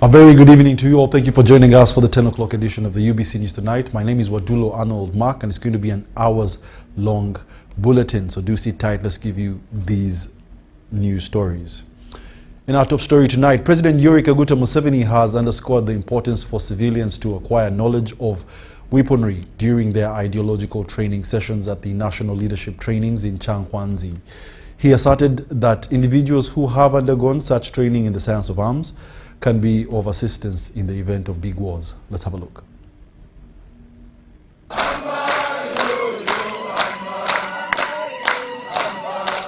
A very good evening to you all. Thank you for joining us for the 10 o'clock edition of the UBC News Tonight. My name is Wadulo Arnold Mark, and it's going to be an hours-long bulletin. So do sit tight. Let's give you these news stories. In our top story tonight, President Yoweri Kaguta Museveni has underscored the importance for civilians to acquire knowledge of weaponry during their ideological training sessions at the National Leadership Trainings in Chankwanzi. He asserted that individuals who have undergone such training in the science of arms can be of assistance in the event of big wars. Let's have a look.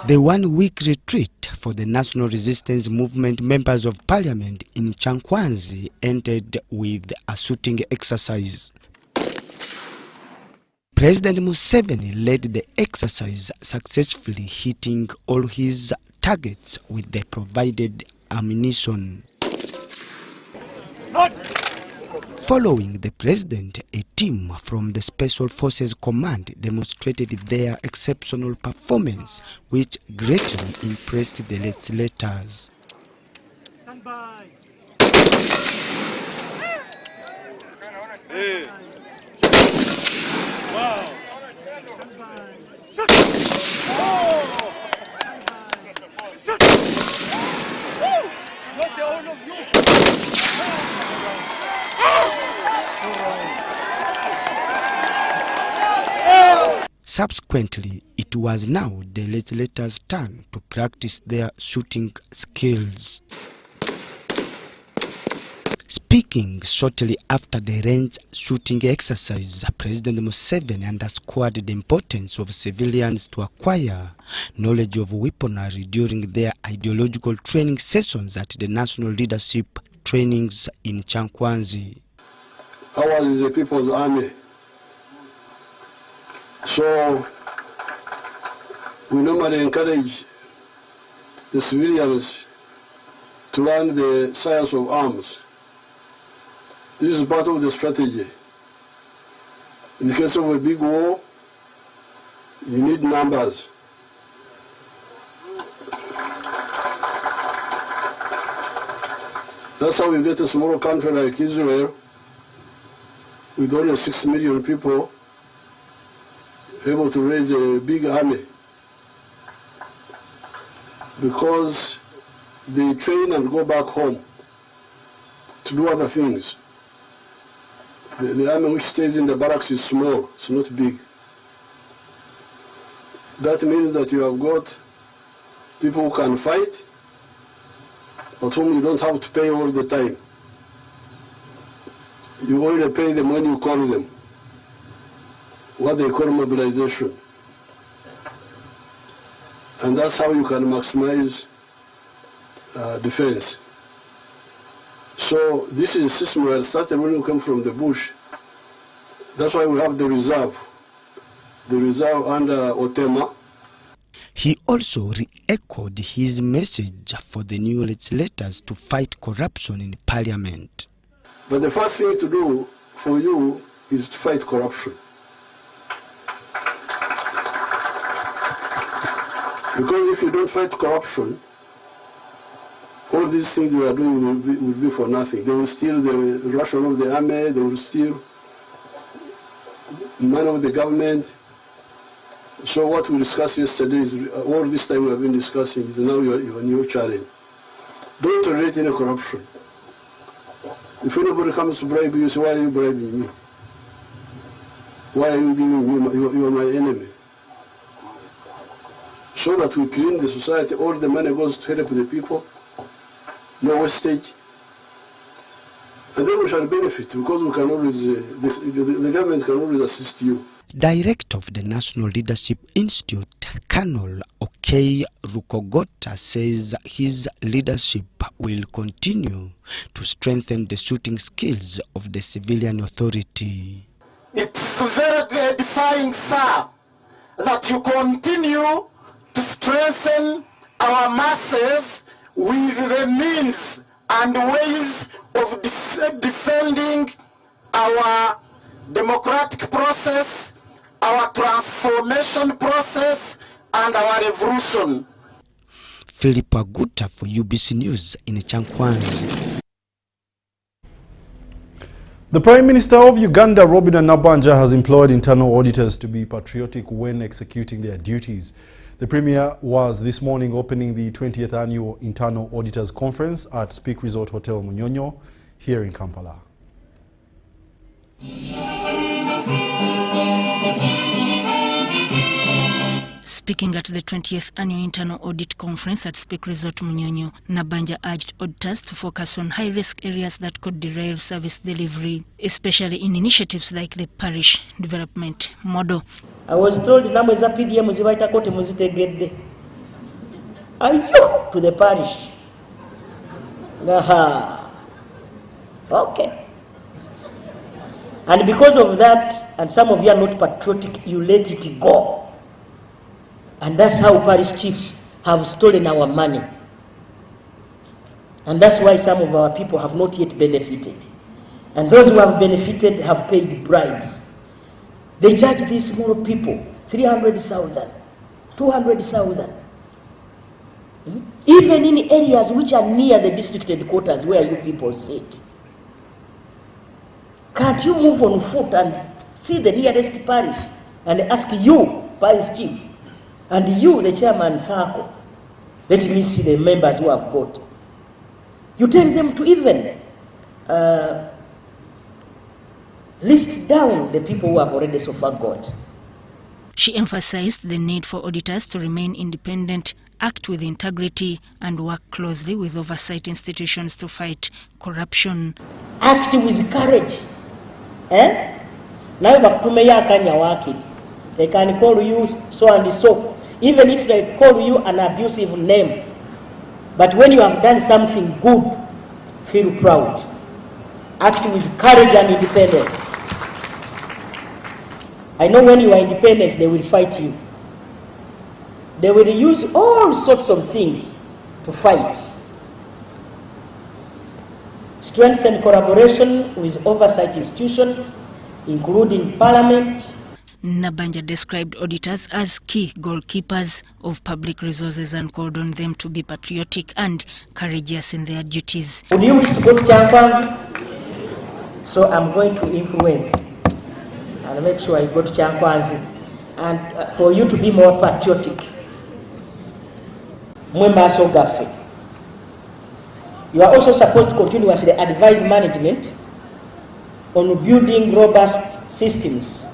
The one-week retreat for the National Resistance Movement members of Parliament in Chankwanzi ended with a shooting exercise. President Museveni led the exercise, successfully hitting all his targets with the provided ammunition. Following the president, a team from the Special Forces Command demonstrated their exceptional performance, which greatly impressed the legislators. Stand by. Hey. Wow. Stand by. Shut. Oh. Shut. Woo. Not the all of you. Subsequently, it was now the legislators' turn to practice their shooting skills. Speaking shortly after the range shooting exercise, President Museveni underscored the importance of civilians to acquire knowledge of weaponry during their ideological training sessions at the National Leadership Trainings in Chankwanzi. Ours is the People's Army. So we normally encourage the civilians to learn the science of arms. This is part of the strategy. In the case of a big war, you need numbers. That's how you get a small country like Israel with only 6 million people able to raise a big army, because they train and go back home to do other things. The army which stays in the barracks is small, it's not big. That means that you have got people who can fight, but whom you don't have to pay all the time. You only pay them when you call them, what they call mobilization. And that's how you can maximize defense. So this is a system that started when you come from the bush. That's why we have the reserve under Otema. He also re-echoed his message for the new legislators to fight corruption in Parliament. But the first thing to do for you is to fight corruption. Because if you don't fight corruption, all these things we are doing will be for nothing. They will steal the ration of the army, they will steal money of the government. So what we discussed yesterday is, all this time we have been discussing, is now your new challenge. Don't tolerate any corruption. If anybody comes to bribe you, you say, why are you bribing me? Why are you giving me, you are my enemy? So that we clean the society, all the money goes to help the people, no wastage. And then we shall benefit, because we can always, the government can always assist you. Director of the National Leadership Institute, Colonel Okey Rukogota, says his leadership will continue to strengthen the shooting skills of the civilian authority. It's very edifying, sir, that you continue to strengthen our masses with the means and ways of defending our democratic process, our transformation process, and our revolution. Philip Aguta for UBC News in Chankwanzi. The Prime Minister of Uganda, Robin Nabanja, has employed internal auditors to be patriotic when executing their duties. The Premier was this morning opening the 20th Annual Internal Auditors Conference at Speak Resort Hotel Munyonyo here in Kampala. Speaking at the 20th Annual Internal Audit Conference at Speak Resort Munyonyo, Nabanja urged auditors to focus on high-risk areas that could derail service delivery, especially in initiatives like the parish development model. I was told namwe za PDM zibaita kote muzitegedde. Are you to the parish? Aha. Okay. And because of that, and some of you are not patriotic, you let it go. And that's how parish chiefs have stolen our money. And that's why some of our people have not yet benefited. And those who have benefited have paid bribes. They charge these small people 300,000, 200,000. Even in areas which are near the district headquarters where you people sit. Can't you move on foot and see the nearest parish and ask you, parish chief, and you, the chairman, circle, let me see the members who have got. You tell them to even list down the people who have already so far got. She emphasized the need for auditors to remain independent, act with integrity, and work closely with oversight institutions to fight corruption. Act with courage. Now bakutumeya akanya waki. They can call you so and so. Even if they call you an abusive name. But when you have done something good, feel proud. Act with courage and independence. I know when you are independent, they will fight you. They will use all sorts of things to fight. Strengthen collaboration with oversight institutions, including Parliament. Nabanja described auditors as key goalkeepers of public resources and called on them to be patriotic and courageous in their duties. Would you wish to go to Chankwanzi? So I'm going to influence and make sure I go to Chankwanzi. And for you to be more patriotic, you are also supposed to continuously advise management on building robust systems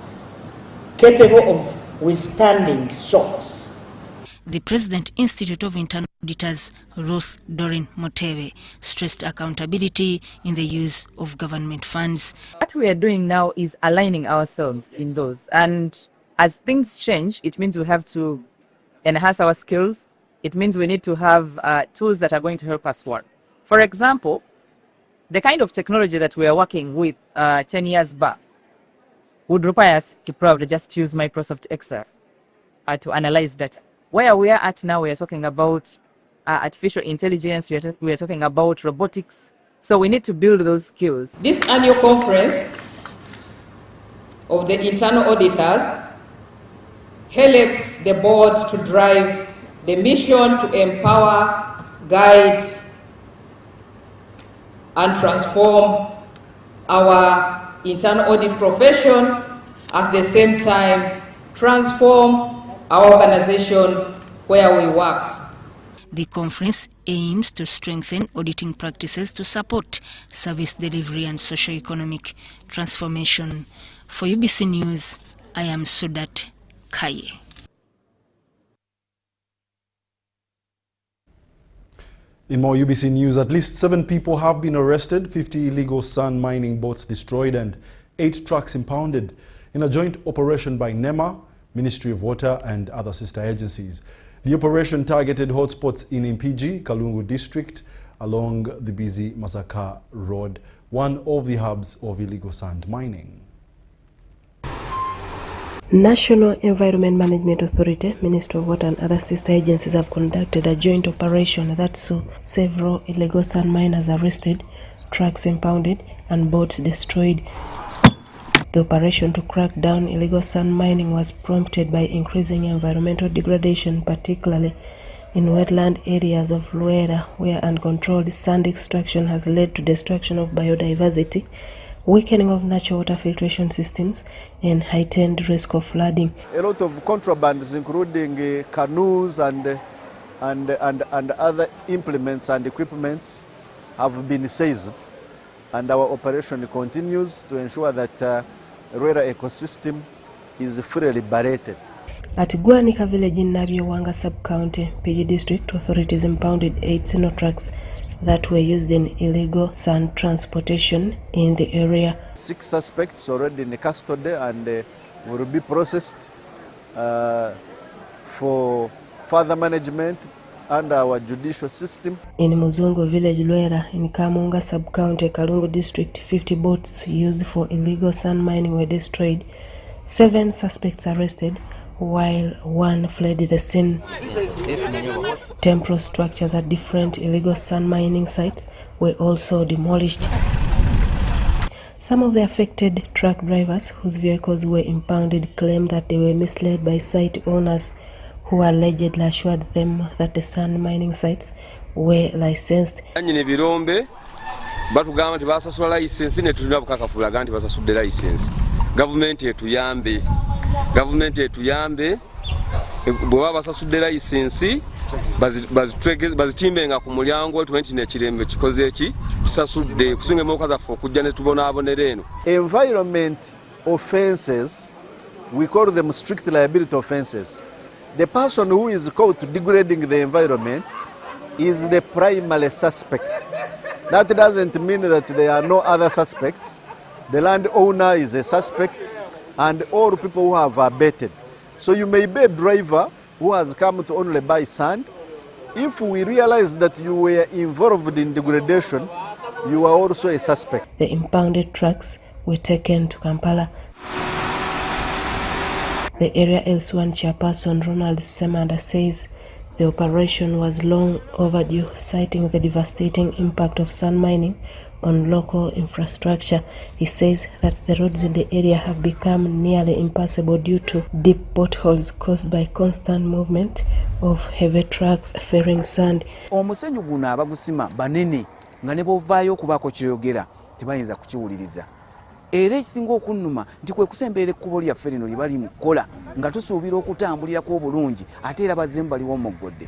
capable of withstanding shocks. The President Institute of Internal Auditors, Ruth Doreen Moteve, stressed accountability in the use of government funds. What we are doing now is aligning ourselves in those. And as things change, it means we have to enhance our skills. It means we need to have tools that are going to help us work. For example, the kind of technology that we are working with 10 years back would require us to probably just use Microsoft Excel to analyze data. Where we are at now, we are talking about artificial intelligence, we are talking about robotics. So we need to build those skills. This annual conference of the internal auditors helps the board to drive the mission to empower, guide, and transform our internal audit profession, at the same time transform our organization where we work. The conference aims to strengthen auditing practices to support service delivery and socio-economic transformation. For UBC News, I am Sudat Kaye. In more UBC news, at least 7 people have been arrested, 50 illegal sand mining boats destroyed and 8 trucks impounded in a joint operation by NEMA, Ministry of Water and other sister agencies. The operation targeted hotspots in Impigi, Kalungu district, along the busy Masaka Road, one of the hubs of illegal sand mining. National Environment Management Authority, Ministry of Water and other sister agencies have conducted a joint operation that saw several illegal sand miners arrested, trucks impounded and boats destroyed. The operation to crack down illegal sand mining was prompted by increasing environmental degradation, particularly in wetland areas of Luera, where uncontrolled sand extraction has led to destruction of biodiversity, weakening of natural water filtration systems, and heightened risk of flooding. A lot of contrabands, including canoes and other implements and equipments, have been seized, and our operation continues to ensure that Rwera ecosystem is fully liberated. At Gwanika village in Nabyewanga sub-county, PG district, authorities impounded 8 Sinotracs that were used in illegal sand transportation in the area. 6 suspects already in custody and will be processed for further management under our judicial system. In Muzungu village, Rwera, in Kamunga sub-county, Kalungu district, 50 boats used for illegal sand mining were destroyed. 7 suspects arrested, while 1 fled the scene. Temporal structures at different illegal sand mining sites were also demolished. Some of the affected truck drivers whose vehicles were impounded claimed that they were misled by site owners who allegedly assured them that the sand mining sites were licensed. Batugamba nti basasula license ne tulina bukakafulaga nti basasudde license. Government etuyambe bwe basasudde license bazitimbenga ku mulyango tumente n'ekirembe kikoze eki kisasudde kusinga emoka zaffe okujja ne tubonaabonera eno. Environment offenses, we call them strict liability offenses. The person who is caught degrading the environment is the primary suspect. That doesn't mean that there are no other suspects. The landowner is a suspect and all people who have abated. So you may be a driver who has come to only buy sand. If we realize that you were involved in degradation, you are also a suspect. The impounded trucks were taken to Kampala. The area L1 chairperson Ronald Semanda says the operation was long overdue, citing the devastating impact of sand mining on local infrastructure. He says that the roads in the area have become nearly impassable due to deep potholes caused by constant movement of heavy trucks ferrying sand. Omusenyu guno abagusima banene nga ne bovaayo okubaako kyeyogera tebayinza kukiwuliriza. Era ekisinga okunnuma nti kwe kusemberera ekkubo lyaffe lino lye bali mu kukola nga tusuubira okutambulirako obulungi ate era bazemu baliwo omuggodde.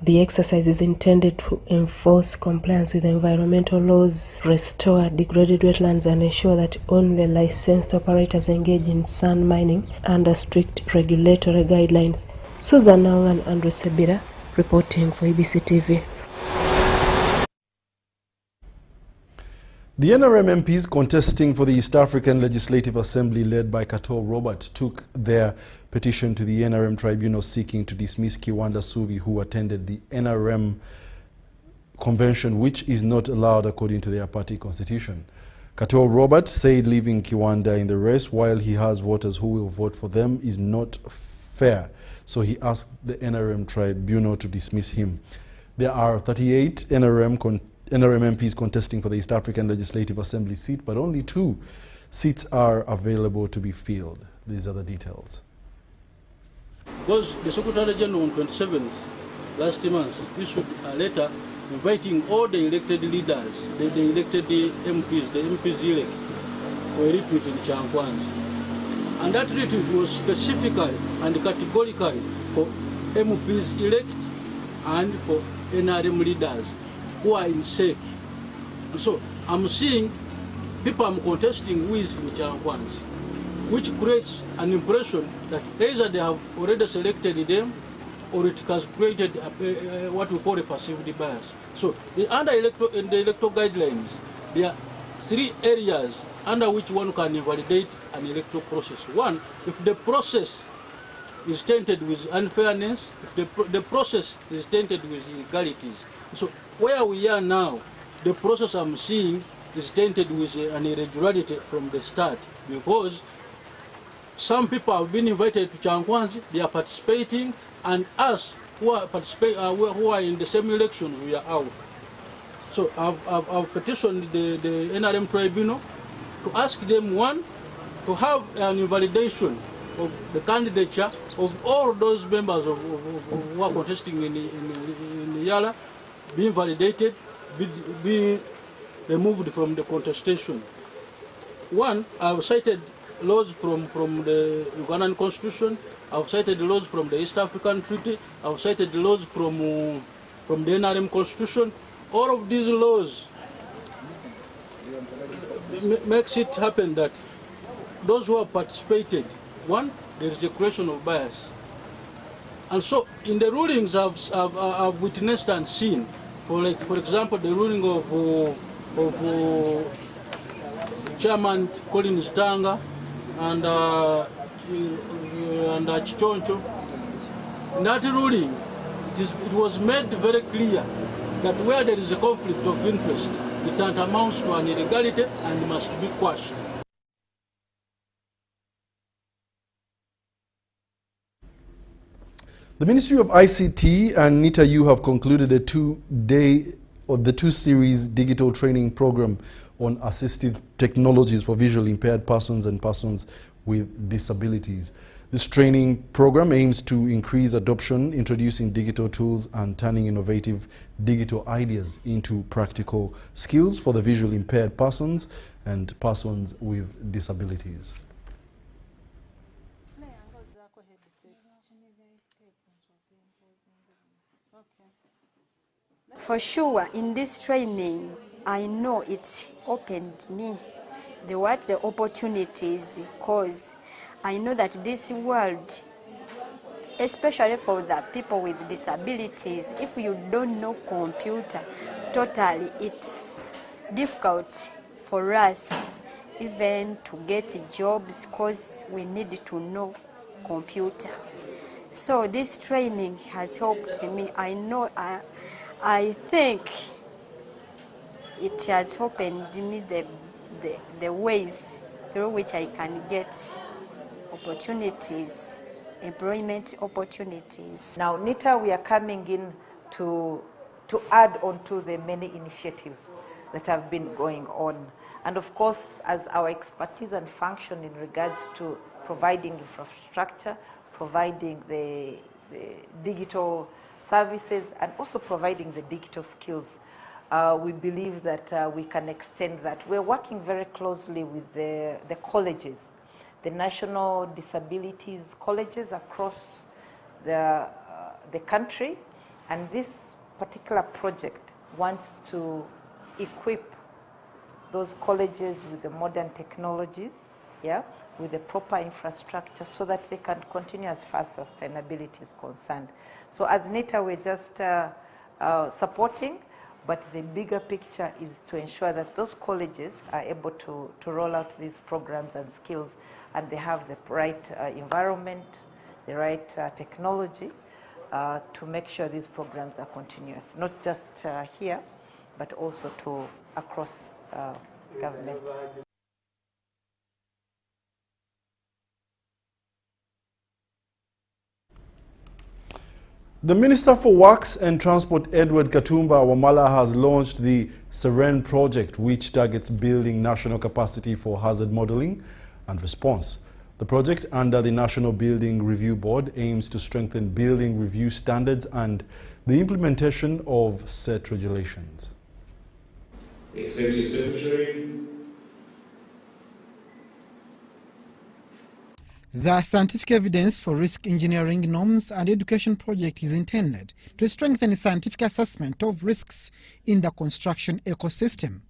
The exercise is intended to enforce compliance with environmental laws, restore degraded wetlands, and ensure that only licensed operators engage in sand mining under strict regulatory guidelines. Susan Naung and Andrew Sebira reporting for EBC TV. The NRM MPs contesting for the East African Legislative Assembly led by Kato Robert took their petition to the NRM tribunal seeking to dismiss Kiwanda Subi, who attended the NRM convention, which is not allowed according to their party constitution. Kato Robert said leaving Kiwanda in the race while he has voters who will vote for them is not fair, so he asked the NRM tribunal to dismiss him. There are 38 NRM MPs contesting for the East African Legislative Assembly seat, but only 2 seats are available to be filled. These are the details. Because the Secretary General on 27th last month issued a letter inviting all the elected leaders, the elected MPs, the MPs elect, for a retreat in Chankwanzi. And that retreat was specifically and categorically for MPs elect and for NRM leaders who are in SEC. And so I'm seeing people I'm contesting with in Chankwanzi, which creates an impression that either they have already selected them or it has created what we call a perceived bias. So in the electoral guidelines, there are 3 areas under which one can invalidate an electoral process. 1, if the process is tainted with unfairness, if the process is tainted with illegalities. So where we are now, the process I'm seeing is tainted with an irregularity from the start, because some people have been invited to Chankwanzi, they are participating, and us who are in the same elections, we are out. So I've petitioned the NRM tribunal to ask them, 1, to have an invalidation of the candidature of all those members who are contesting in EALA, be validated, be removed from the contestation. One, I've cited laws from the Ugandan Constitution, I've cited laws from the East African Treaty, I've cited laws from the NRM Constitution. All of these laws makes it happen that those who have participated, one, there is a question of bias. And so in the rulings I've witnessed and seen, for example, the ruling of Chairman Collins Tanga and Chichoncho, in that ruling, it was made very clear that where there is a conflict of interest, it amounts to an illegality and must be quashed. The Ministry of ICT and NITA-U have concluded a the two-series digital training program on assistive technologies for visually impaired persons and persons with disabilities. This training program aims to increase adoption, introducing digital tools and turning innovative digital ideas into practical skills for the visually impaired persons and persons with disabilities. For sure, in this training, I know it opened me the opportunities, because I know that this world, especially for the people with disabilities, if you don't know computer totally, it's difficult for us even to get jobs, because we need to know computer. So this training has helped me. I think it has opened me the ways through which I can get opportunities, employment opportunities. Now, NITA, we are coming in to add on to the many initiatives that have been going on. And of course, as our expertise and function in regards to providing infrastructure, providing the digital services, and also providing the digital skills, we believe that we can extend that. We're working very closely with the colleges, the national disabilities colleges across the country, and this particular project wants to equip those colleges with the modern technologies, with the proper infrastructure, so that they can continue as far as sustainability is concerned. So as NITA, we're just supporting, but the bigger picture is to ensure that those colleges are able to roll out these programs and skills, and they have the right environment, the right technology to make sure these programs are continuous, not just here, but also to across government. The Minister for Works and Transport, Edward Katumba Wamala, has launched the Serene project, which targets building national capacity for hazard modeling and response. The project, under the National Building Review Board, aims to strengthen building review standards and the implementation of set regulations. Executive Secretary. The Scientific Evidence for Risk Engineering Norms and Education project is intended to strengthen scientific assessment of risks in the construction ecosystem.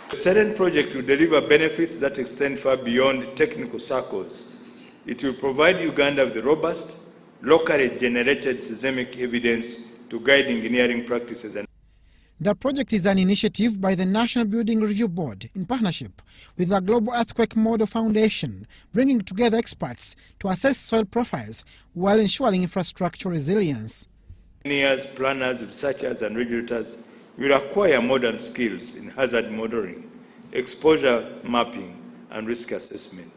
The Serene project will deliver benefits that extend far beyond technical circles. It will provide Uganda with robust, locally generated seismic evidence to guide engineering practices. The project is an initiative by the National Building Review Board in partnership with the Global Earthquake Model Foundation, bringing together experts to assess soil profiles while ensuring infrastructure resilience. Engineers, planners, researchers and regulators will acquire modern skills in hazard modeling, exposure mapping and risk assessment,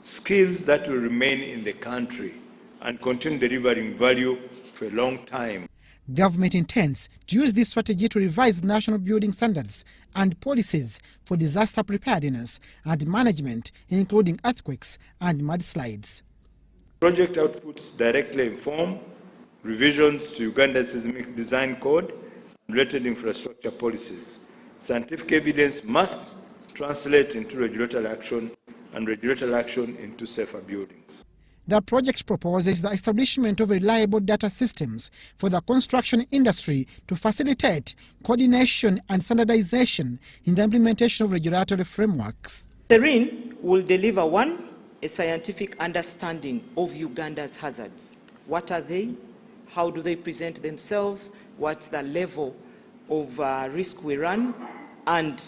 skills that will remain in the country and continue delivering value for a long time. Government intends to use this strategy to revise national building standards and policies for disaster preparedness and management, including earthquakes and mudslides. Project outputs directly inform revisions to Uganda's Seismic Design Code related infrastructure policies. Scientific evidence must translate into regulatory action and regulatory action into safer buildings. The project proposes the establishment of reliable data systems for the construction industry to facilitate coordination and standardization in the implementation of regulatory frameworks. Serene will deliver a scientific understanding of Uganda's hazards. What are they? How do they present themselves? What's the level of risk we run? And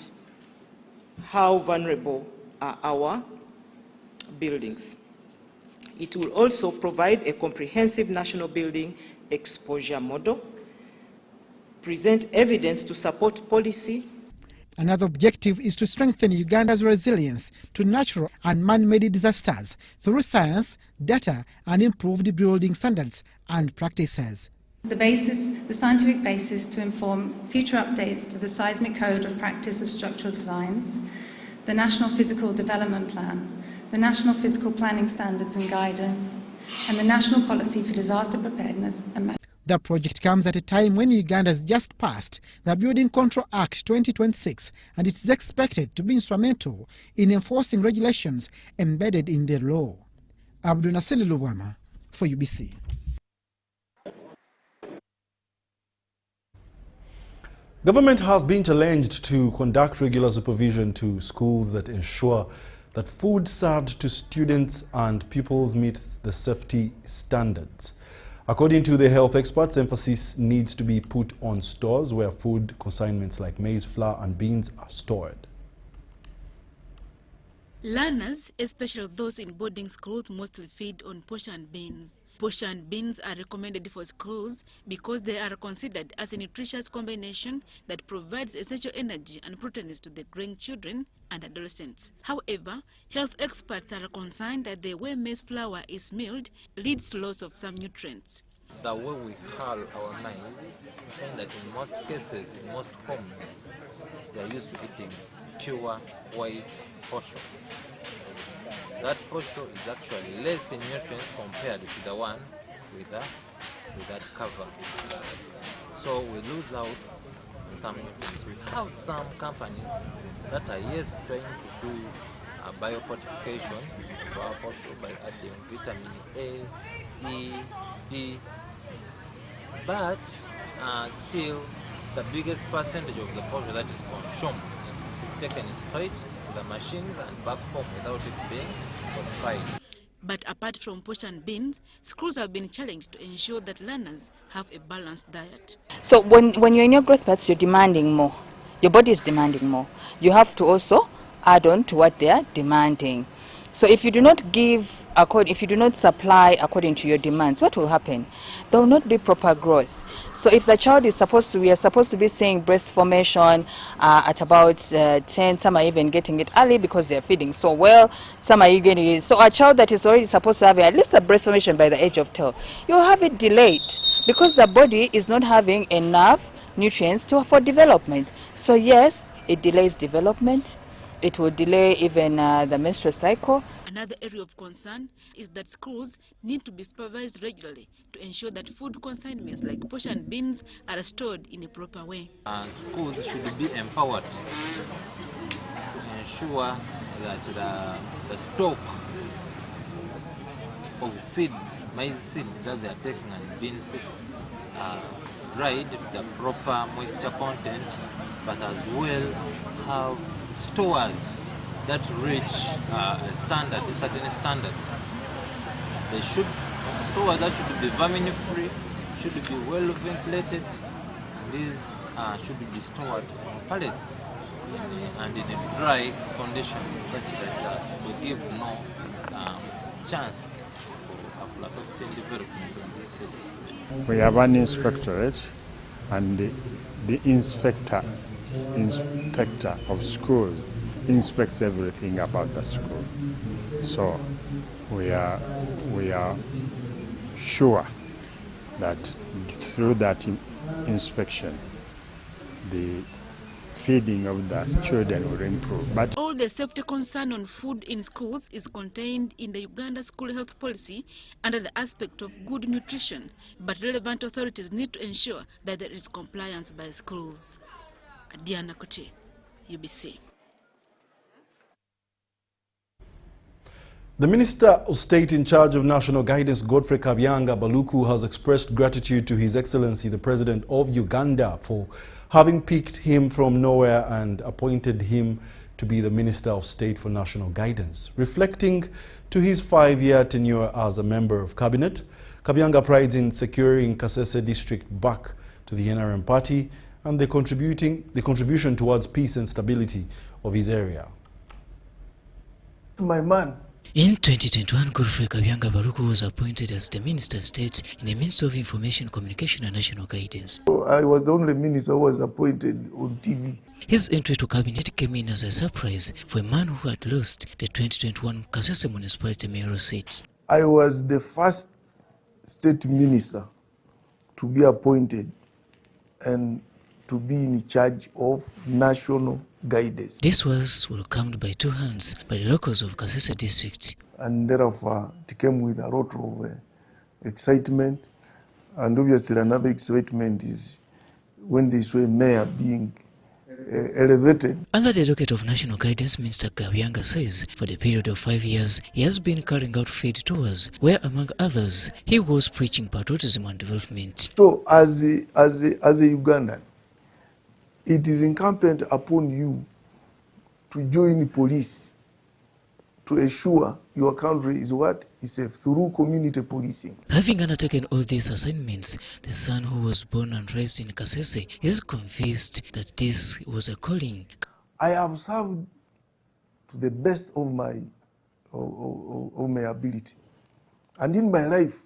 how vulnerable are our buildings? It will also provide a comprehensive national building exposure model, present evidence to support policy. Another objective is to strengthen Uganda's resilience to natural and man-made disasters through science, data, and improved building standards and practices. The scientific basis to inform future updates to the Seismic Code of Practice of Structural Designs, the National Physical Development Plan, the National Physical Planning Standards and Guidance, and the National Policy for Disaster Preparedness and Management. The project comes at a time when Uganda has just passed the Building Control Act 2026, and it is expected to be instrumental in enforcing regulations embedded in the law. Abdul Nasili Lubwama for UBC. Government has been challenged to conduct regular supervision to schools that ensure that food served to students and pupils meets the safety standards. According to the health experts, emphasis needs to be put on stores where food consignments like maize, flour and beans are stored. Learners, especially those in boarding schools, mostly feed on portion beans. Portion beans are recommended for schools because they are considered as a nutritious combination that provides essential energy and proteins to the growing children and adolescents. However, health experts are concerned that the way maize flour is milled leads to loss of some nutrients. The way we hull our maize, we find that in most cases, in most homes, they are used to eating pure white posho. That posho is actually less in nutrients compared to the one with that cover. So we lose out on some nutrients. We have some companies that are trying to do a biofortification to our posho by adding vitamin A, E, D, but still the biggest percentage of the posho that is consumed is taken straight to the machines and back home without it being fried. But apart from portion beans, schools have been challenged to ensure that learners have a balanced diet. So when you're in your growth paths, you're demanding more. Your body is demanding more. You have to also add on to what they are demanding. So if you do not supply according to your demands, what will happen? There will not be proper growth. So if the child is we are supposed to be seeing breast formation at about 10, some are even getting it early because they are feeding so well, some are getting it. So a child that is already supposed to have at least a breast formation by the age of 12, you'll have it delayed because the body is not having enough nutrients for development. So yes, it delays development. It will delay even the menstrual cycle. Another area of concern is that schools need to be supervised regularly to ensure that food consignments like portion beans are stored in a proper way. Schools should be empowered to ensure that the stock of seeds, maize seeds that they are taking and bean seeds are dried to the proper moisture content, but as well have stores that reach a certain standard. Stores that should be vermin-free, should be well ventilated, and these should be stored on pallets and in a dry condition such that we give no chance for aflatoxin development in these seeds. We have an inspectorate, and the inspector of schools inspects everything about the school. So we are sure that through that inspection, the feeding of the children will improve. But all the safety concern on food in schools is contained in the Uganda School Health Policy under the aspect of good nutrition, but relevant authorities need to ensure that there is compliance by schools. Diana Kote, UBC. The Minister of State in charge of National Guidance, Godfrey Kabyanga Baluku, has expressed gratitude to His Excellency the President of Uganda for having picked him from nowhere and appointed him to be the Minister of State for National Guidance. Reflecting to his 5-year tenure as a member of Cabinet, Kabyanga prides in securing Kasese district back to the NRM party and the contribution towards peace and stability of his area. My man. In 2021, Godfrey Kabyanga Baluku was appointed as the Minister of State in the Ministry of Information, Communication and National Guidance. I was the only minister who was appointed on TV. His entry to cabinet came in as a surprise for a man who had lost the 2021 Kasese municipality mayoral seat. I was the first state minister to be appointed and to be in charge of national guidance. This was welcomed by two hands by the locals of Kasese district. And therefore it came with a lot of excitement. And obviously another excitement is when they saw a mayor being elevated. Under the docket of National Guidance, Minister Kabyanga says for the period of 5 years, he has been carrying out field tours where, among others, he was preaching patriotism and development. So as a Ugandan, it is incumbent upon you to join the police to ensure your country is what is safe through community policing. Having undertaken all these assignments, the son who was born and raised in Kasese is convinced that this was a calling. I have served to the best of my ability. And in my life,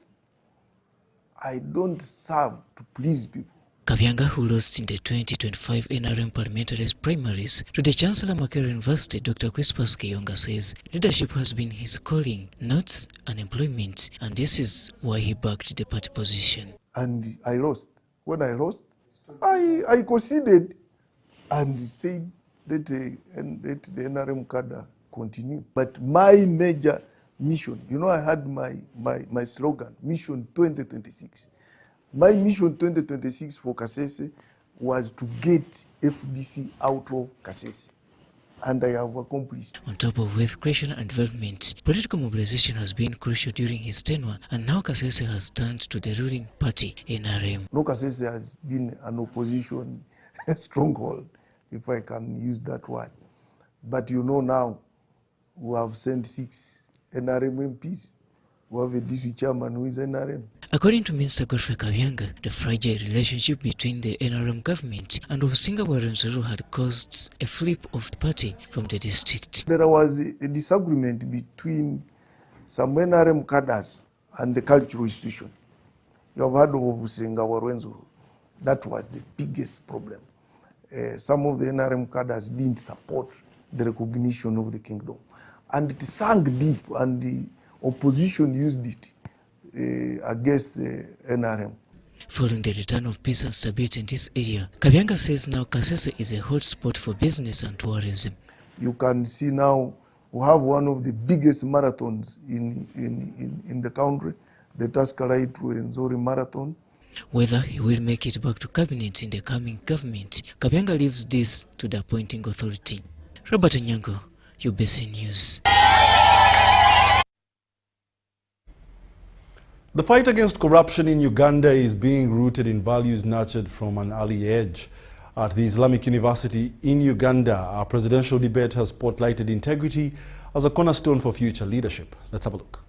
I don't serve to please people. Kabyanga, who lost in the 2025 NRM parliamentary primaries to the Chancellor Makerere University, Dr. Crispus Kiyonga, says leadership has been his calling, not unemployment, and this is why he backed the party position. And I lost. When I lost, I conceded and said let the NRM cadre continue. But my major mission, you know, I had my slogan, Mission 2026. My mission 2026 for Kasese was to get FDC out of Kasese, and I have accomplished. On top of wealth creation and development, political mobilization has been crucial during his tenure, and now Kasese has turned to the ruling party, NRM. No, Kasese has been an opposition stronghold, if I can use that word. But you know now, we have sent 6 NRM MPs. We have a district chairman who is NRM. According to Minister Godfrey Kabyanga, the fragile relationship between the NRM government and Obusinga Bwarenzuru had caused a flip of the party from the district. There was a disagreement between some NRM cadres and the cultural institution. You have heard of Obusinga Bwarenzuru. That was the biggest problem. Some of the NRM cadres didn't support the recognition of the kingdom. And it sank deep, and the opposition used it against NRM. Following the return of peace and stability in this area, Kabyanga says now Kasese is a hot spot for business and tourism. You can see now we have one of the biggest marathons in the country, the Taskarite Nzori Marathon. Whether he will make it back to cabinet in the coming government, Kabyanga leaves this to the appointing authority. Robert Onyango, UBC News. The fight against corruption in Uganda is being rooted in values nurtured from an early age. At the Islamic University in Uganda, our presidential debate has spotlighted integrity as a cornerstone for future leadership. Let's have a look.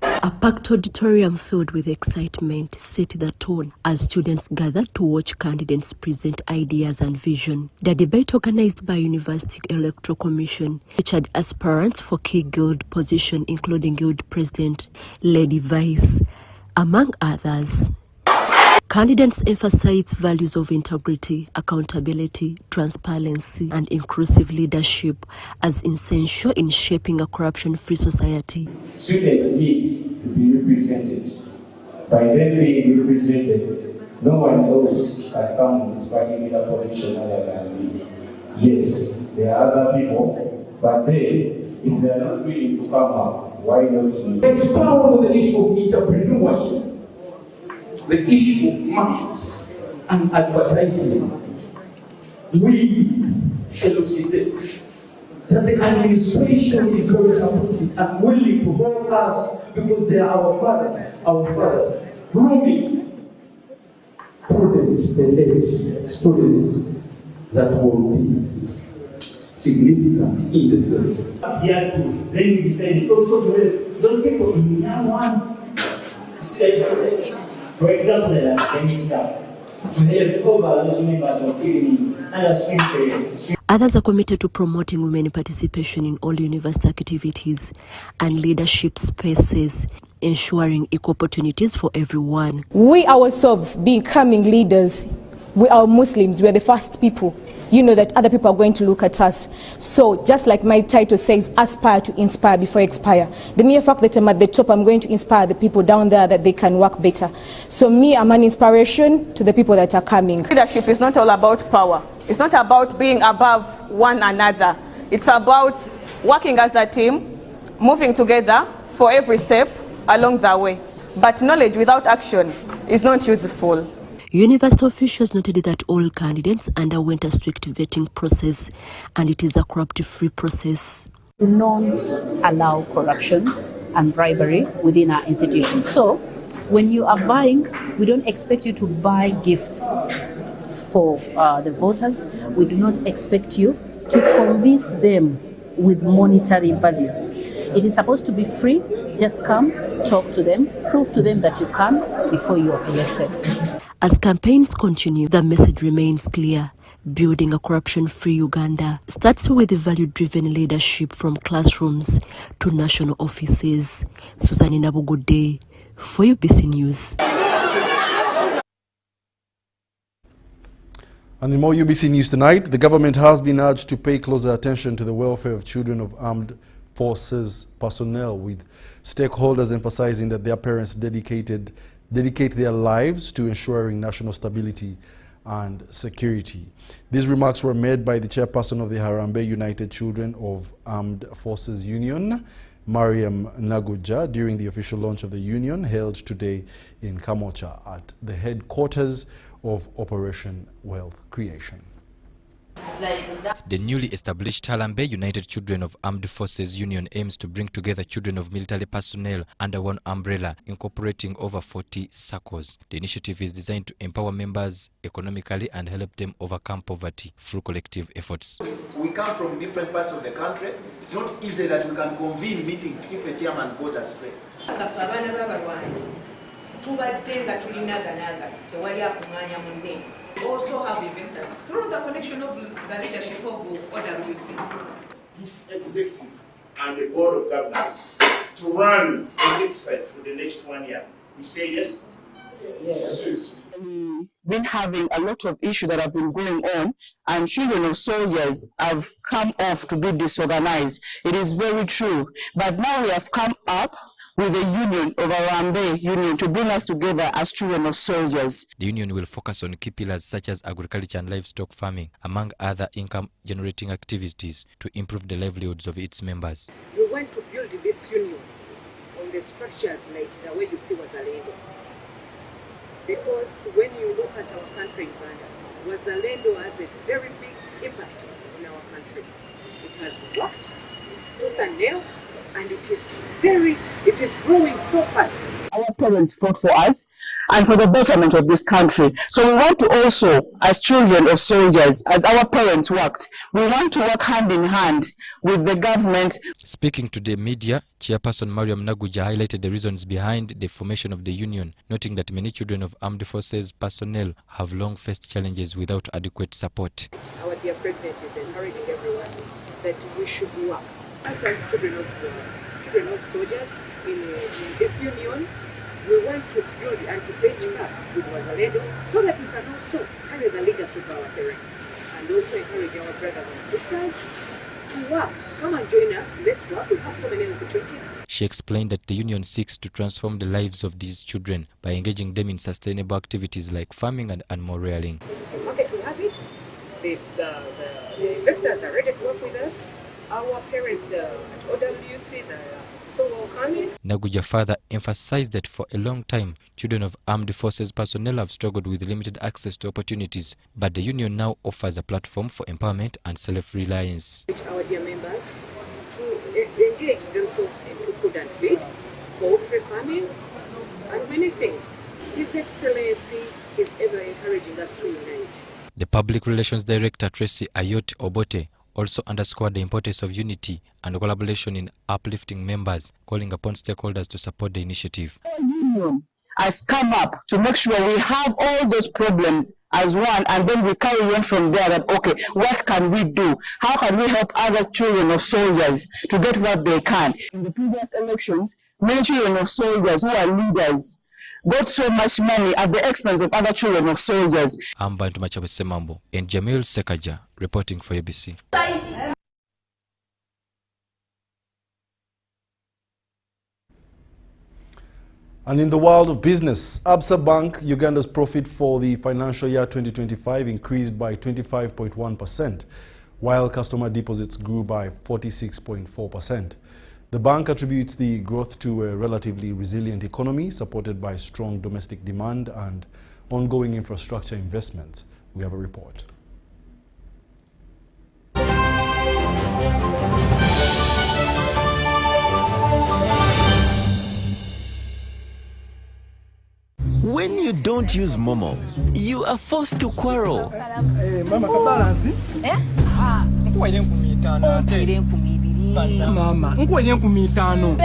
A packed auditorium filled with excitement set the tone as students gathered to watch candidates present ideas and vision. The debate, organized by University Electoral Commission, featured aspirants for key guild positions, including Guild President, Lady Vice, among others. Candidates emphasized values of integrity, accountability, transparency, and inclusive leadership as essential in shaping a corruption-free society. Students need to be represented. By them being represented, No one else can come in this particular position other than me. Yes, there are other people, but they, if they are not willing to come up, why not me? Expound on the issue of entrepreneurship, the issue of markets and advertising. We elucidate that the administration is very supportive and willing to hold us because they are our mothers, our fathers, grooming prudent, elect students that will be significant in the field. Then we decided also to help those people in year one. For example, the last semester, we helped over those members of training and swim. Others are committed to promoting women participation in all university activities and leadership spaces, ensuring equal opportunities for everyone. We ourselves, becoming leaders, we are Muslims, we are the first people, that other people are going to look at us. So just like my title says, aspire to inspire before expire. The mere fact that I'm at the top, I'm going to inspire the people down there that they can work better. So me, I'm an inspiration to the people that are coming. Leadership is not all about power. It's not about being above one another. It's about working as a team, moving together for every step along the way. But knowledge without action is not useful. University officials noted that all candidates underwent a strict vetting process and it is a corrupt-free process. Do not allow corruption and bribery within our institution. So when you are vying, we don't expect you to buy gifts for the voters. We do not expect you to convince them with monetary value. It is supposed to be free. Just come, talk to them, prove to them that you can before you are elected. As campaigns continue, the message remains clear. Building a corruption-free Uganda starts with value-driven leadership from classrooms to national offices. Susanina Nabugude for UBC News. And in more UBC News tonight, the government has been urged to pay closer attention to the welfare of children of armed forces personnel, with stakeholders emphasizing that their parents dedicate their lives to ensuring national stability and security. These remarks were made by the chairperson of the Harambee United Children of Armed Forces Union, Mariam Naguja, during the official launch of the union held today in Kamocha at the headquarters of Operation Wealth Creation. The newly established Harambee United Children of Armed Forces Union aims to bring together children of military personnel under one umbrella, incorporating over 40 circles. The initiative is designed to empower members economically and help them overcome poverty through collective efforts. We come from different parts of the country. It's not easy that we can convene meetings if a chairman goes astray. We also have investors through the connection of the leadership of OWC. This executive and the board of governors to run this exercise for the next 1 year. We say yes? Yes. We've been having a lot of issues that have been going on, and children of soldiers have come off to be disorganized. It is very true. But now we have come up with a union of our Harambee union to bring us together as children of soldiers. The union will focus on key pillars such as agriculture and livestock farming, among other income-generating activities, to improve the livelihoods of its members. We want to build this union on the structures like the way you see Wazalendo. Because when you look at our country, Uganda, Wazalendo has a very big impact on our country. It has worked tooth and nail, and it is growing so fast. Our parents fought for us and for the betterment of this country. So we want to also, as children of soldiers, as our parents worked, we want to work hand in hand with the government. Speaking to the media, Chairperson Mariam Naguja highlighted the reasons behind the formation of the union, noting that many children of armed forces personnel have long faced challenges without adequate support. Our dear President is encouraging everyone that we should work. As children of soldiers in this union, we want to build and to benchmark with Wazalendo so that we can also carry the legacy of our parents and also encourage our brothers and sisters to work. Come and join us. Let's work. We have so many opportunities. She explained that the union seeks to transform the lives of these children by engaging them in sustainable activities like farming and animal rearing. The market will have it. The investors are ready to work with us. Our parents at OWC, they are so welcoming. Naguja further emphasized that for a long time, children of armed forces personnel have struggled with limited access to opportunities, but the union now offers a platform for empowerment and self-reliance. Our dear members to engage themselves into food and feed, poultry farming, and many things. His Excellency is ever encouraging us to unite. The Public Relations Director, Tracy Ayot Obote, also underscored the importance of unity and collaboration in uplifting members, calling upon stakeholders to support the initiative. Our union has come up to make sure we have all those problems as one, and then we carry on from there that, okay, what can we do? How can we help other children of soldiers to get what they can? In the previous elections, many children of soldiers who are leaders got so much money at the expense of other children of soldiers. I'm Bantu Machabe Semambo and Jamil Sekaja reporting for ABC. And in the world of business, Absa Bank, Uganda's profit for the financial year 2025 increased by 25.1%, while customer deposits grew by 46.4%. The bank attributes the growth to a relatively resilient economy supported by strong domestic demand and ongoing infrastructure investments. We have a report. When you don't use Momo, you are forced to quarrel. Mama, balance? Mama, nkwenye kumitano.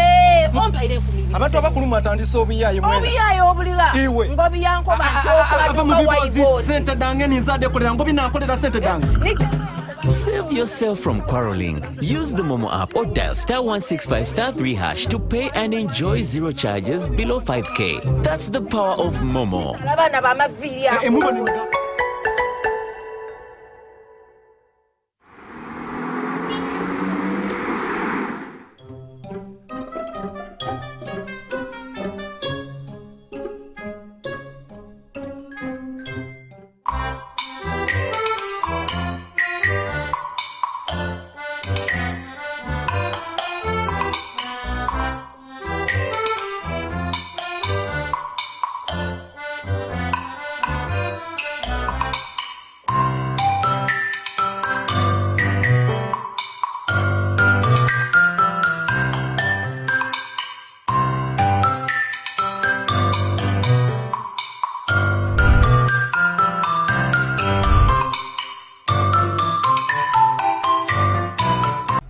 Abantu abakuluma atandise obuyayi mwena. Obuyayi obuliga. Iwe. Ngobi yanko banjo. Sente dange nizade kolera ngobi nakolera sente dange. Save yourself from quarreling. Use the Momo app or dial *165*3# to pay and enjoy zero charges below 5K. That's the power of Momo.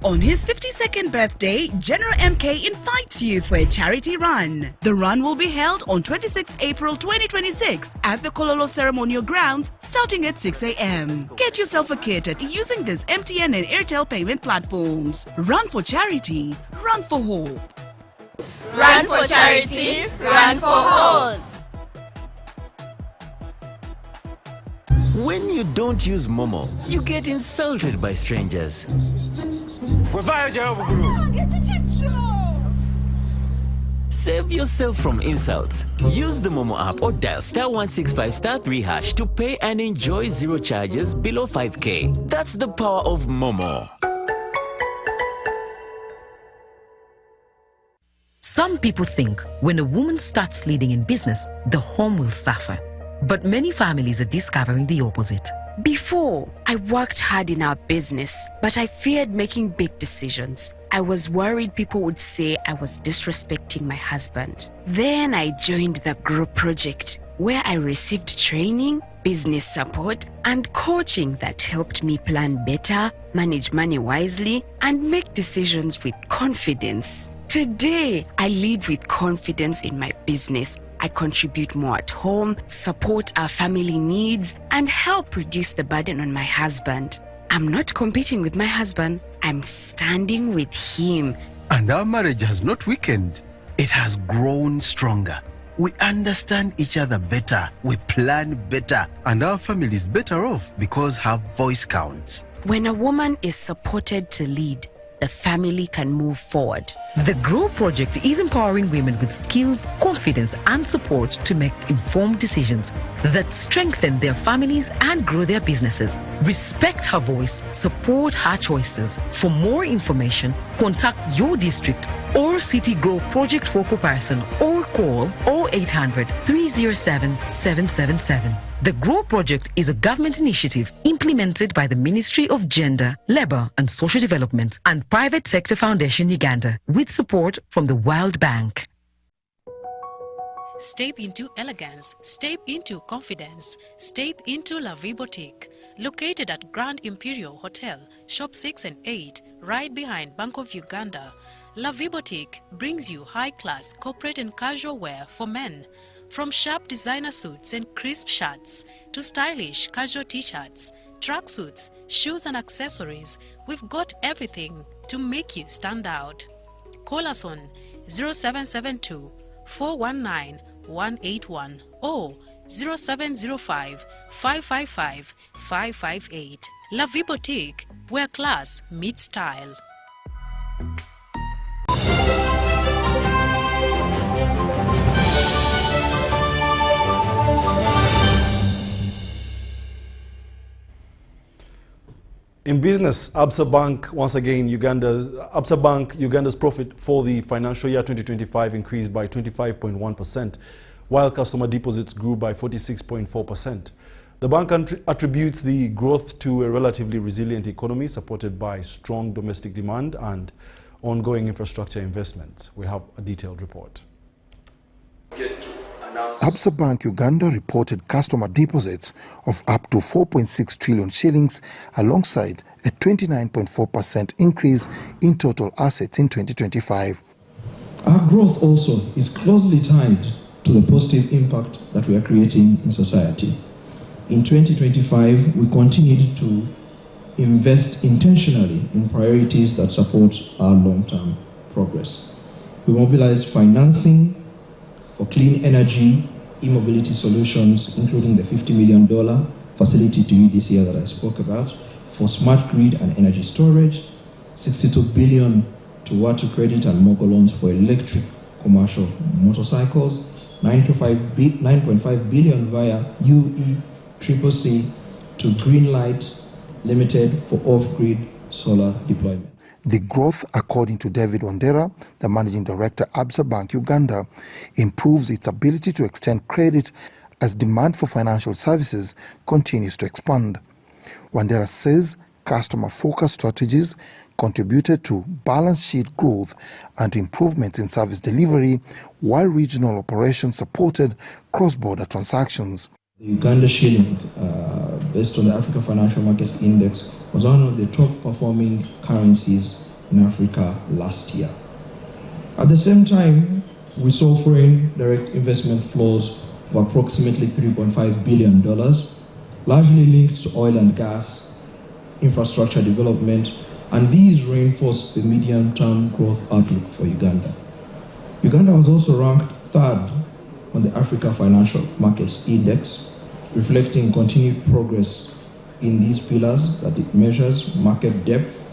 On his 52nd birthday, General MK invites you for a charity run. The run will be held on 26th April 2026 at the Kololo Ceremonial Grounds starting at 6 a.m. Get yourself a kit using these MTN and Airtel payment platforms. Run for charity, run for hope. Run for charity, run for hope. When you don't use Momo, you get insulted by strangers. Save yourself from insults. Use the Momo app or dial *165*3# to pay and enjoy zero charges below 5K. That's the power of Momo. Some people think when a woman starts leading in business, the home will suffer. But many families are discovering the opposite. Before, I worked hard in our business, but I feared making big decisions. I was worried people would say I was disrespecting my husband. Then I joined the group project, where I received training, business support, and coaching that helped me plan better, manage money wisely, and make decisions with confidence. Today, I lead with confidence in my business. I contribute more at home, support our family needs, and help reduce the burden on my husband. I'm not competing with my husband, I'm standing with him. And our marriage has not weakened. It has grown stronger. We understand each other better, we plan better, and our family is better off because her voice counts. When a woman is supported to lead, the family can move forward. The GROW project is empowering women with skills, confidence, and support to make informed decisions that strengthen their families and grow their businesses. Respect her voice, support her choices. For more information, contact your district or city GROW project focal person or call 0800 307 777. The GROW project is a government initiative implemented by the Ministry of Gender, Labour and Social Development and Private Sector Foundation Uganda with support from the World Bank. Step into elegance, step into confidence, step into La Vie Boutique. Located at Grand Imperial Hotel, Shop 6 and 8, right behind Bank of Uganda, La Vie Boutique brings you high-class corporate and casual wear for men. From sharp designer suits and crisp shirts to stylish casual t-shirts, tracksuits, shoes and accessories, we've got everything to make you stand out. Call us on 0772 419 181 or 0705 555 558. La Vie Boutique, where class meets style. In business, Absa Bank, once again, Uganda's profit for the financial year 2025 increased by 25.1%, while customer deposits grew by 46.4%. The bank attributes the growth to a relatively resilient economy supported by strong domestic demand and ongoing infrastructure investments. We have a detailed report. Absa Bank Uganda reported customer deposits of up to 4.6 trillion shillings alongside a 29.4% increase in total assets in 2025. Our growth also is closely tied to the positive impact that we are creating in society. In 2025, we continued to invest intentionally in priorities that support our long-term progress. We mobilized financing for clean energy, e-mobility solutions, including the $50 million facility to UDCL that I spoke about, for smart grid and energy storage, $62 billion to water credit and mogul loans for electric commercial motorcycles, $9.5 billion via UECCC to Greenlight Limited for off-grid solar deployment. The growth, according to David Wandera, the Managing Director, Absa Bank Uganda, improves its ability to extend credit as demand for financial services continues to expand. Wandera says customer-focused strategies contributed to balance sheet growth and improvements in service delivery, while regional operations supported cross-border transactions. The Uganda shilling, based on the Africa Financial Markets Index, was one of the top-performing currencies in Africa last year. At the same time, we saw foreign direct investment flows of approximately $3.5 billion, largely linked to oil and gas, infrastructure development, and these reinforced the medium-term growth outlook for Uganda. Uganda was also ranked third on the Africa Financial Markets Index, reflecting continued progress in these pillars that it measures market depth,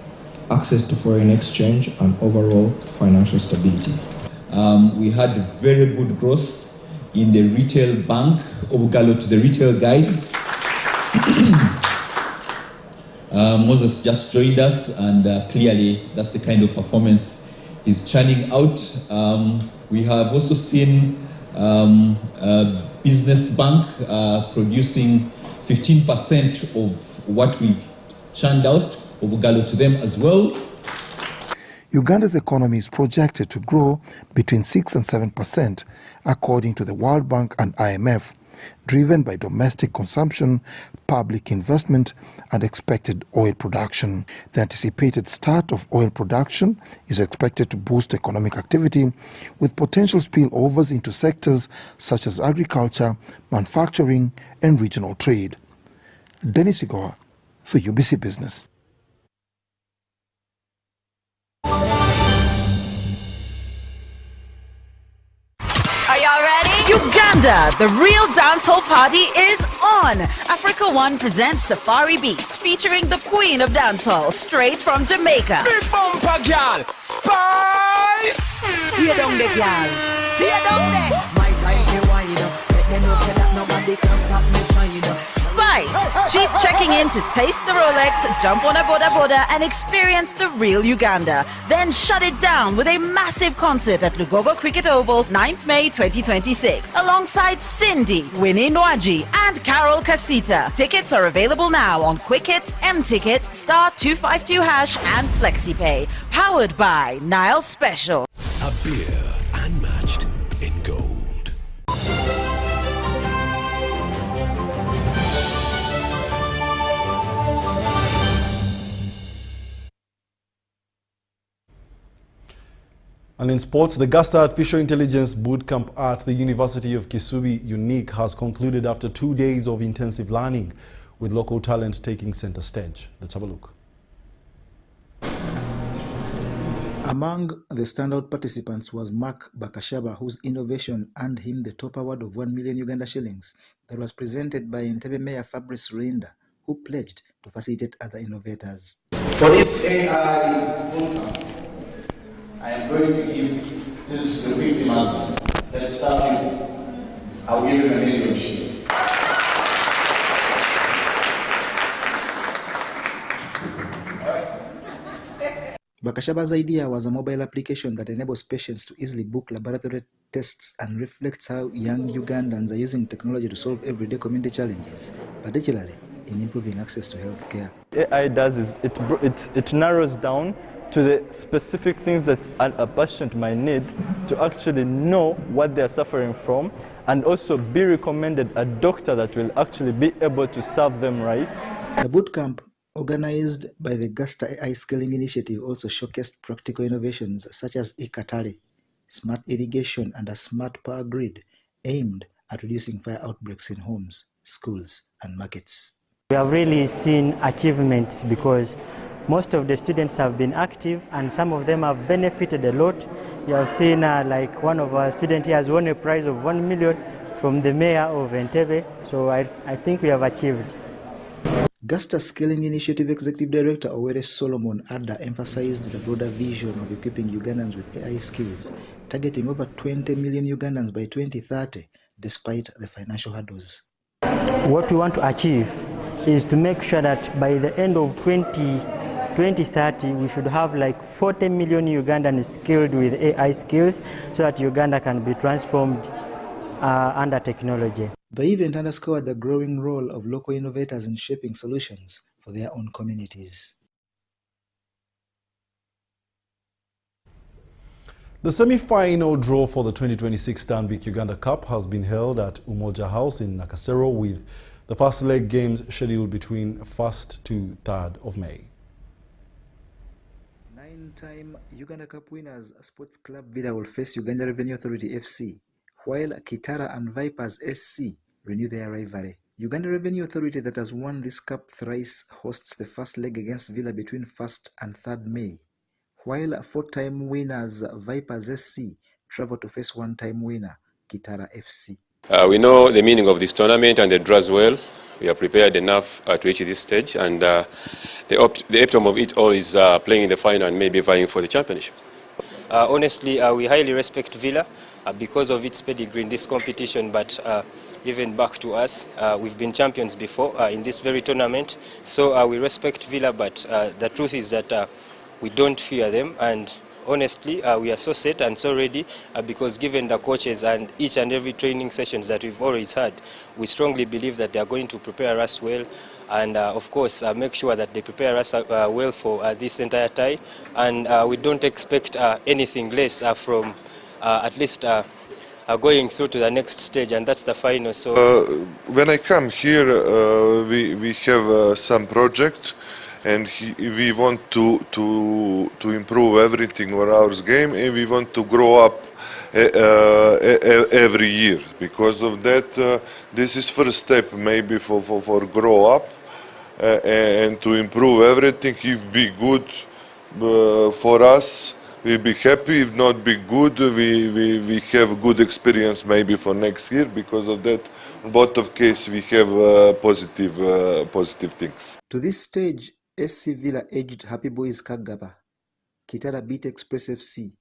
access to foreign exchange, and overall financial stability. We had very good growth in the retail bank, Obugalo to the retail guys. Moses just joined us, and clearly that's the kind of performance he's churning out. We have also seen business bank producing 15% of what we churned out, Obugalo to them as well. Uganda's economy is projected to grow between 6 and 7%, according to the World Bank and IMF, driven by domestic consumption, public investment, and expected oil production. The anticipated start of oil production is expected to boost economic activity, with potential spillovers into sectors such as agriculture, manufacturing, and regional trade. Dennis Igoa for UBC Business. Are y'all ready? Uganda! Uganda, the real dancehall party is on. Africa One presents Safari Beats featuring the queen of dancehall straight from Jamaica. Big bumper girl, Spice. Stay down there, girl. Stay down there. My time you wind up. Let them know say that nobody can stop me shine up. Spice. She's checking in to taste the Rolex, jump on a boda and experience the real Uganda. Then shut it down with a massive concert at Lugogo Cricket Oval, 9th May 2026, alongside Cindy, Winnie Nwaji, and Carol Casita. Tickets are available now on Quicket, M-Ticket, *252# and FlexiPay. Powered by Nile Special. A beer unmatched in gold. And in sports, the Augusta Artificial Intelligence Bootcamp at the University of Kisubi UNIC has concluded after 2 days of intensive learning, with local talent taking center stage. Let's have a look. Among the standout participants was Mark Bakashaba, whose innovation earned him the top award of 1 million Uganda shillings that was presented by Entebbe Mayor Fabrice Ruinda, who pledged to facilitate other innovators. For this AI bootcamp, I am going to give, since the victim has, let's start with, I'll give him a million shillings. Bakashaba's idea was a mobile application that enables patients to easily book laboratory tests and reflects how young Ugandans are using technology to solve everyday community challenges, particularly in improving access to healthcare. AI does is it narrows down to the specific things that a patient might need to actually know what they are suffering from, and also be recommended a doctor that will actually be able to serve them right. The bootcamp, organized by the Augusta AI Scaling Initiative, also showcased practical innovations such as Ikatare, smart irrigation and a smart power grid aimed at reducing fire outbreaks in homes, schools and markets. We have really seen achievements because most of the students have been active and some of them have benefited a lot. You have seen like one of our students here has won a prize of 1 million from the mayor of Entebbe, so I think we have achieved. Augusta Scaling Initiative Executive Director Owere Solomon Ada emphasized the broader vision of equipping Ugandans with AI skills, targeting over 20 million Ugandans by 2030, despite the financial hurdles. What we want to achieve is to make sure that by the end of 2030, we should have like 40 million Ugandans skilled with AI skills so that Uganda can be transformed under technology. The event underscored the growing role of local innovators in shaping solutions for their own communities. The semi-final draw for the 2026 Stanbic Uganda Cup has been held at Umoja House in Nakasero, with the first leg games scheduled between 1st to 3rd of May. 9-time Uganda Cup winners Sports Club Vida will face Uganda Revenue Authority FC, while Kitara and Vipers SC renew their rivalry. Uganda Revenue Authority, that has won this cup thrice, hosts the first leg against Villa between 1st and 3rd May, while 4-time winners Vipers SC travel to face 1-time winner Kitara FC. We know the meaning of this tournament and the draw as well. We are prepared enough to reach this stage, and the epitome of it all is playing in the final and maybe vying for the championship. Honestly, we highly respect Villa because of its pedigree in this competition, but even back to us, we've been champions before in this very tournament, so we respect Villa, but the truth is that we don't fear them, and honestly, we are so set and so ready because given the coaches and each and every training sessions that we've always had, we strongly believe that they are going to prepare us well, and of course make sure that they prepare us well for this entire tie, and we don't expect anything less from at least going through to the next stage, and that's the final. So when I come here, we have some project, and we want to improve everything on our game, and we want to grow up every year. Because of that, this is first step maybe for grow up and to improve everything. If be good for us, we'll be happy. If not be good, we have good experience maybe for next year. Because of that, in both of case, we have positive things. To this stage, SC Villa edged Happy Boys Kagaba. Kitara beat Express FC,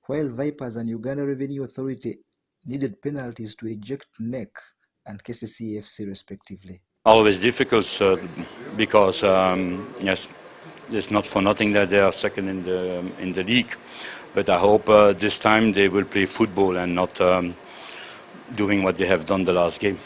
while Vipers and Uganda Revenue Authority needed penalties to eject NEC and KCCFC respectively. Always difficult because yes, it's not for nothing that they are second in the league. But I hope this time they will play football and not doing what they have done the last game.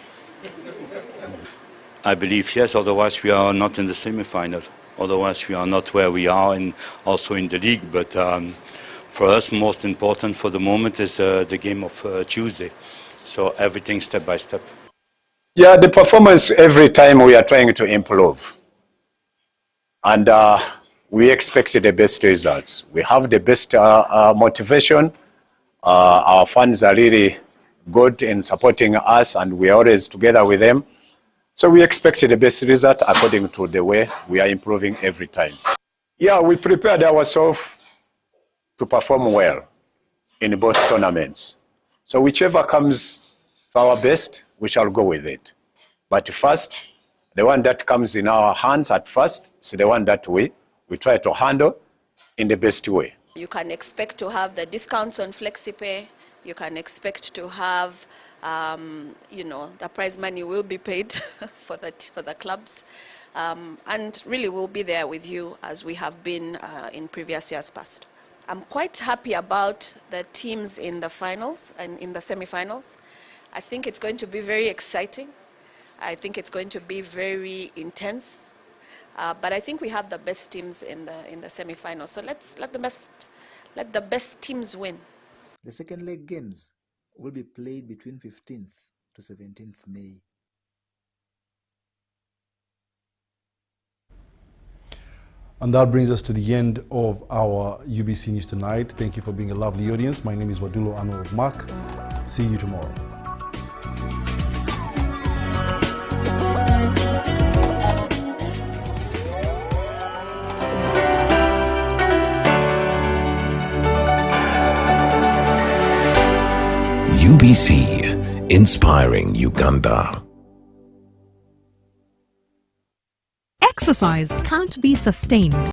I believe yes. Otherwise we are not in the semi-final. Otherwise we are not where we are, and also in the league. But for us, most important for the moment is the game of Tuesday. So everything step by step. Yeah, the performance every time we are trying to improve. And we expect the best results. We have the best motivation. Our fans are really good in supporting us, and we are always together with them. So we expect the best result according to the way we are improving every time. Yeah, we prepared ourselves to perform well in both tournaments. So whichever comes to our best, we shall go with it. But first, the one that comes in our hands at first is the one that we try to handle in the best way. You can expect to have the discounts on FlexiPay. You can expect to have, the prize money will be paid for the clubs. And really we'll be there with you as we have been in previous years past. I'm quite happy about the teams in the finals and in the semi-finals. I think it's going to be very exciting. I think it's going to be very intense. But I think we have the best teams in the semi-finals. So let's let the best teams win. The second leg games will be played between 15th to 17th May. And that brings us to the end of our UBC News Tonight. Thank you for being a lovely audience. My name is Wadulo Arnold Mark. See you tomorrow. UBC, inspiring Uganda. Exercise can't be sustained